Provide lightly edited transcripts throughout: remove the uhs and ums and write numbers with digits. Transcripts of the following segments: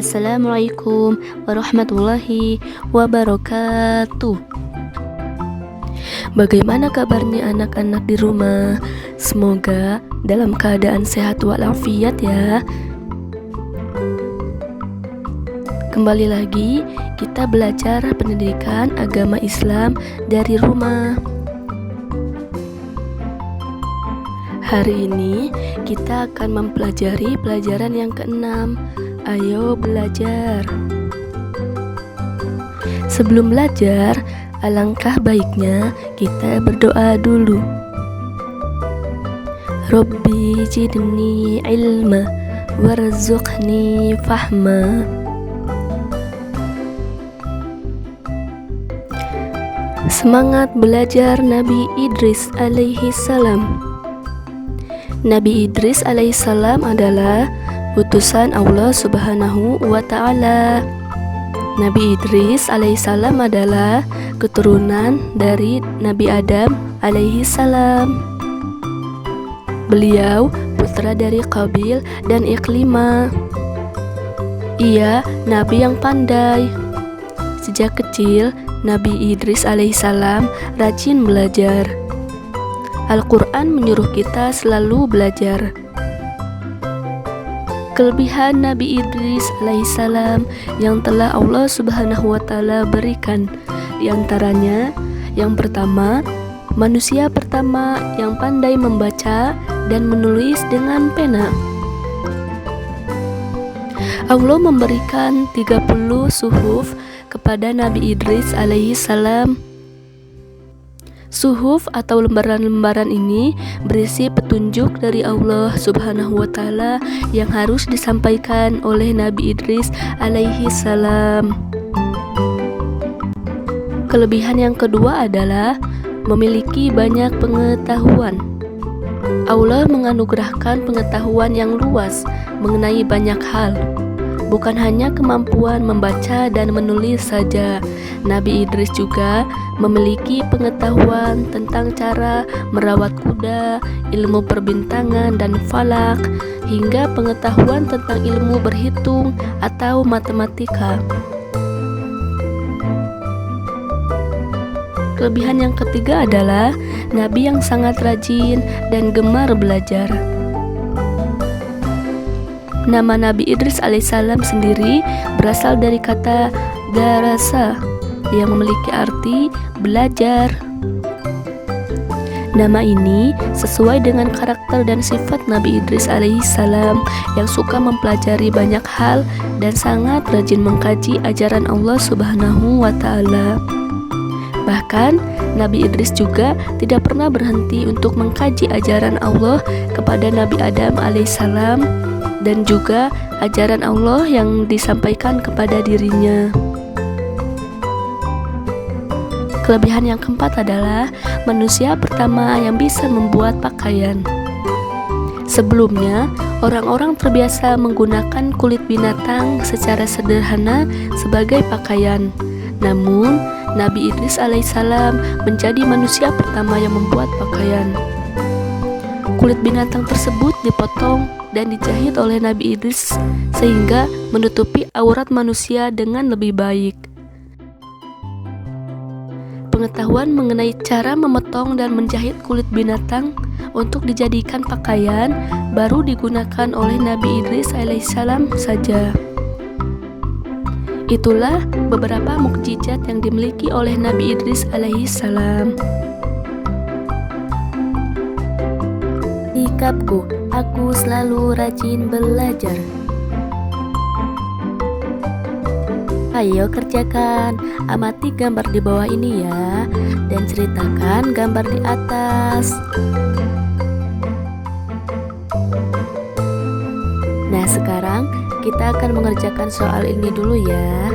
Assalamualaikum warahmatullahi wabarakatuh. Bagaimana kabarnya anak-anak di rumah? Semoga dalam keadaan sehat walafiat ya. Kembali lagi kita belajar pendidikan agama Islam dari rumah. Hari ini kita akan mempelajari pelajaran yang ke-6. Ayo belajar. Sebelum belajar, alangkah baiknya kita berdoa dulu. Rabbi zidni ilma warzuqni fahma. Semangat belajar Nabi Idris alaihi salam. Nabi Idris alaihissalam adalah utusan Allah subhanahu wa ta'ala. Nabi Idris alaihissalam adalah keturunan dari Nabi Adam alaihissalam. Beliau putra dari Qabil dan Iklimah. Ia nabi yang pandai. Sejak kecil, Nabi Idris alaihissalam rajin belajar. Al-Quran menyuruh kita selalu belajar. Kelebihan Nabi Idris alaihissalam yang telah Allah subhanahu wa ta'ala berikan, di antaranya yang pertama, manusia pertama yang pandai membaca dan menulis dengan pena. Allah memberikan 30 suhuf kepada Nabi Idris alaihissalam. Suhuf atau lembaran-lembaran ini berisi petunjuk dari Allah subhanahu wa ta'ala yang harus disampaikan oleh Nabi Idris alaihi salam. Kelebihan yang kedua adalah memiliki banyak pengetahuan. Allah menganugerahkan pengetahuan yang luas mengenai banyak hal. Bukan hanya kemampuan membaca dan menulis saja, Nabi Idris juga memiliki pengetahuan tentang cara merawat kuda, ilmu perbintangan dan falak, hingga pengetahuan tentang ilmu berhitung atau matematika. Kelebihan yang ketiga adalah Nabi yang sangat rajin dan gemar belajar. Nama Nabi Idris alaihissalam sendiri berasal dari kata darasa yang memiliki arti belajar. Nama ini sesuai dengan karakter dan sifat Nabi Idris alaihissalam yang suka mempelajari banyak hal dan sangat rajin mengkaji ajaran Allah subhanahu wa ta'ala. Bahkan Nabi Idris juga tidak pernah berhenti untuk mengkaji ajaran Allah kepada Nabi Adam alaihissalam dan juga ajaran Allah yang disampaikan kepada dirinya. Kelebihan yang keempat adalah manusia pertama yang bisa membuat pakaian. Sebelumnya, orang-orang terbiasa menggunakan kulit binatang secara sederhana sebagai pakaian. Namun, Nabi Idris alaihissalam menjadi manusia pertama yang membuat pakaian. Kulit binatang tersebut dipotong dan dijahit oleh Nabi Idris sehingga menutupi aurat manusia dengan lebih baik. Pengetahuan mengenai cara memotong dan menjahit kulit binatang untuk dijadikan pakaian baru digunakan oleh Nabi Idris alaihissalam saja. Itulah beberapa mukjizat yang dimiliki oleh Nabi Idris alaihissalam. Sikapku, aku selalu rajin belajar. Ayo kerjakan, amati gambar di bawah ini ya, dan ceritakan gambar di atas. Nah, sekarang kita akan mengerjakan soal ini dulu ya.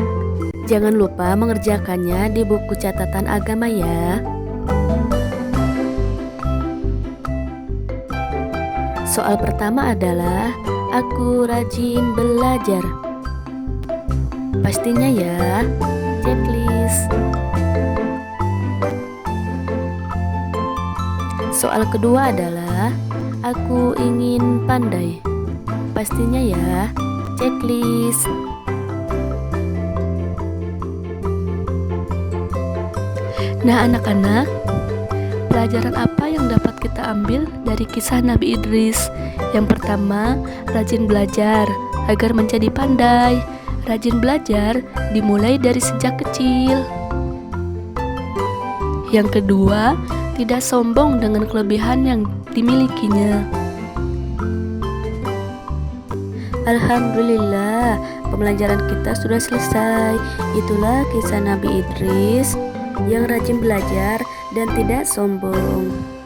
Jangan lupa mengerjakannya di buku catatan agama ya. Soal pertama adalah aku rajin belajar. Pastinya ya, checklist. Soal kedua adalah aku ingin pandai. Pastinya ya, checklist. Nah anak-anak, pelajaran apa yang dapat kita ambil dari kisah Nabi Idris? Yang pertama, rajin belajar agar menjadi pandai. Rajin belajar dimulai dari sejak kecil. Yang kedua, tidak sombong dengan kelebihan yang dimilikinya. Alhamdulillah, pembelajaran kita sudah selesai. Itulah kisah Nabi Idris yang rajin belajar dan tidak sombong.